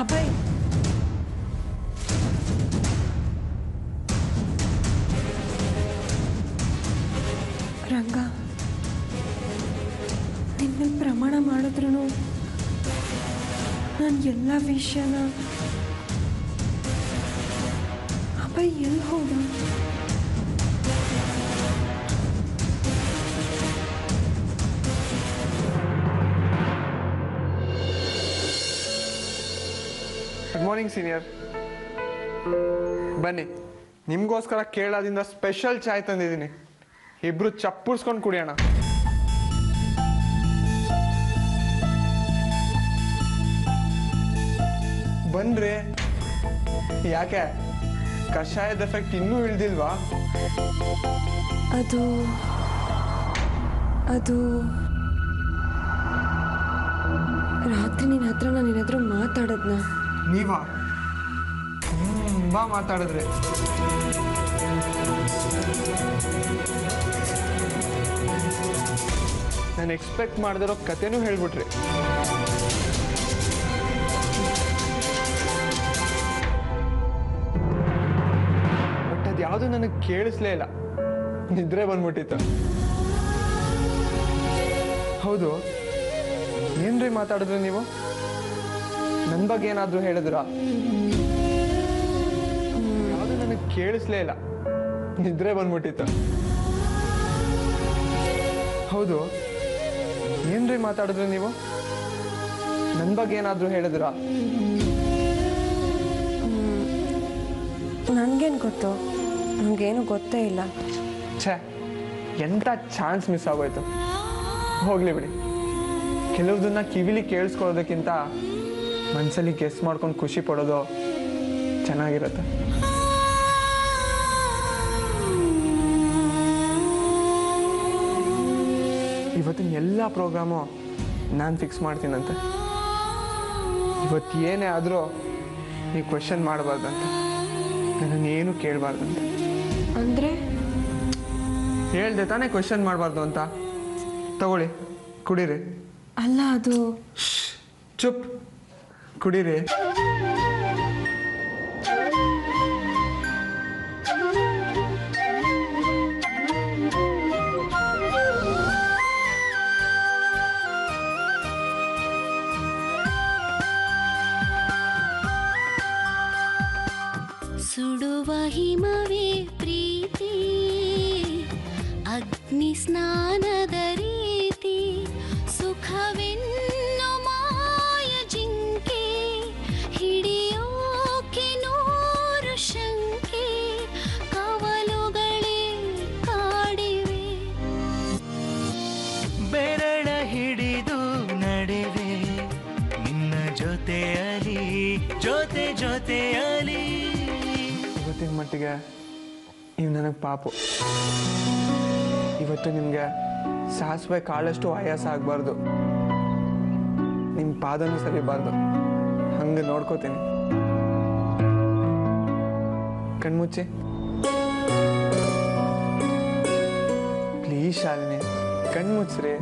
ಅಭಯ್, ರಂಗ ನಿನ್ನ ಪ್ರಮಾಣ ಮಾಡಿದ್ರು ನಾನು ಎಲ್ಲ ವಿಷಯನ ಅಭಯ್ ಎಲ್ಲಿ ಹೋದ? Good morning senior. ಬನ್ನಿ, ನಿಮಗೋಸ್ಕರ ಕೇರಳದಿಂದ ಸ್ಪೆಷಲ್ ಚಾಯ್ ತಂದಿದ್ದೀನಿ. ಇಬ್ರು ಚಪ್ಪುರ್ಸ್ಕೊಂಡು ಕುಡಿಯೋಣ. ಬನ್ರಿ. ಯಾಕೆ ಕಷಾಯದ ಎಫೆಕ್ಟ್ ಇನ್ನೂ ಇಳ್ದಿಲ್ವಾ? ಅದು ರಾತ್ರಿ ನಿನ್ನ ಹತ್ರ ನಾನು ಏನಾದರೂ ಮಾತಾಡದ್ನ? ನೀವಾ? ತುಂಬಾ ಮಾತಾಡಿದ್ರೆ. ನಾನು ಎಕ್ಸ್ಪೆಕ್ಟ್ ಮಾಡದಿರೋ ಕಥೆನೂ ಹೇಳ್ಬಿಟ್ರಿ. ಬಟ್ ಅದ್ಯಾವುದು ನನಗೆ ಕೇಳಿಸ್ಲೇ ಇಲ್ಲ. ನಿದ್ರೆ ಬಂದ್ಬಿಟ್ಟಿತ್ತು. ಹೌದು, ಏನ್ರಿ ಮಾತಾಡಿದ್ರಿ ನೀವು? ನನ್ನ ಬಗ್ಗೆ ಏನಾದರೂ ಹೇಳಿದ್ರಾ? ಯಾವುದು ನನಗೆ ಕೇಳಿಸ್ಲೇ ಇಲ್ಲ. ನಿದ್ರೆ ಬಂದ್ಬಿಟ್ಟಿತ್ತು. ಹೌದು, ಏನ್ರಿ ಮಾತಾಡಿದ್ರಿ ನೀವು? ನನ್ನ ಬಗ್ಗೆ ಏನಾದರೂ ಹೇಳಿದ್ರಾ? ನನಗೇನು ಗೊತ್ತು? ನನಗೇನು ಗೊತ್ತೇ ಇಲ್ಲ. ಛೇ, ಎಂಥ ಚಾನ್ಸ್ ಮಿಸ್ ಆಗೋಯ್ತು. ಹೋಗ್ಲಿ ಬಿಡಿ. ಕೆಲವ್ದನ್ನ ಕಿವಿಲಿ ಕೇಳಿಸ್ಕೊಳ್ಳೋದಕ್ಕಿಂತ ಮನಸ್ಸಲ್ಲಿ ಗೆಸ್ ಮಾಡ್ಕೊಂಡು ಖುಷಿ ಪಡೋದು ಚೆನ್ನಾಗಿರುತ್ತೆ. ಇವತ್ತಿನ ಎಲ್ಲ ಪ್ರೋಗ್ರಾಮು ನಾನು ಫಿಕ್ಸ್ ಮಾಡ್ತೀನಂತೆ. ಇವತ್ತು ಏನೇ ಆದರೂ ನೀವು ಕ್ವೆಶನ್ ಮಾಡಬಾರ್ದಂತ, ನನ್ನನ್ನೇನು ಕೇಳಬಾರ್ದಂತೆ. ಅಂದರೆ ಹೇಳ್ದೆ ತಾನೇ ಕ್ವೆಶನ್ ಮಾಡಬಾರ್ದು ಅಂತ. ತಗೊಳ್ಳಿ, ಕುಡೀರಿ. ಅಲ್ಲ, ಅದು ಚುಪ್, ಕುಡೀರಿ. ಸುಡುವ ಹಿಮವೇ ಪ್ರೀತಿ, ಅಗ್ನಿ ಸ್ನಾನದ ರೀತಿ, ಸುಖವೆನ್ನು ಮಾಯ ಜಿಂಕೆ, ಹಿಡಿಯೋಕೆ ನೂರು ಶಂಕೆ, ಕವಲುಗಳೇ ಕಾಡಿವೆ. ಬೆರಳ ಹಿಡಿದು ನಡೆವೆ ನಿನ್ನ ಜೊತೆಯಲಿ, ಜೊತೆಯಲಿ. ಇವತ್ತಿನ ಮಟ್ಟಿಗೆ ನೀವು ನನಗೆ ಪಾಪು. ಇವತ್ತು ನಿಮಗೆ ಸಾಸಿವೆ ಕಾಳಷ್ಟು ಆಯಾಸ ಆಗಬಾರ್ದು, ನಿಮ್ಮ ಪಾದನೂ ಸರಿಬಾರ್ದು. ಹಂಗೆ ನೋಡ್ಕೋತೀನಿ. ಕಣ್ಮುಚ್ಚಿ ಪ್ಲೀಸ್ ಶಾಲಿನಿ, ಕಣ್ಮುಚ್ಚ್ರಿ.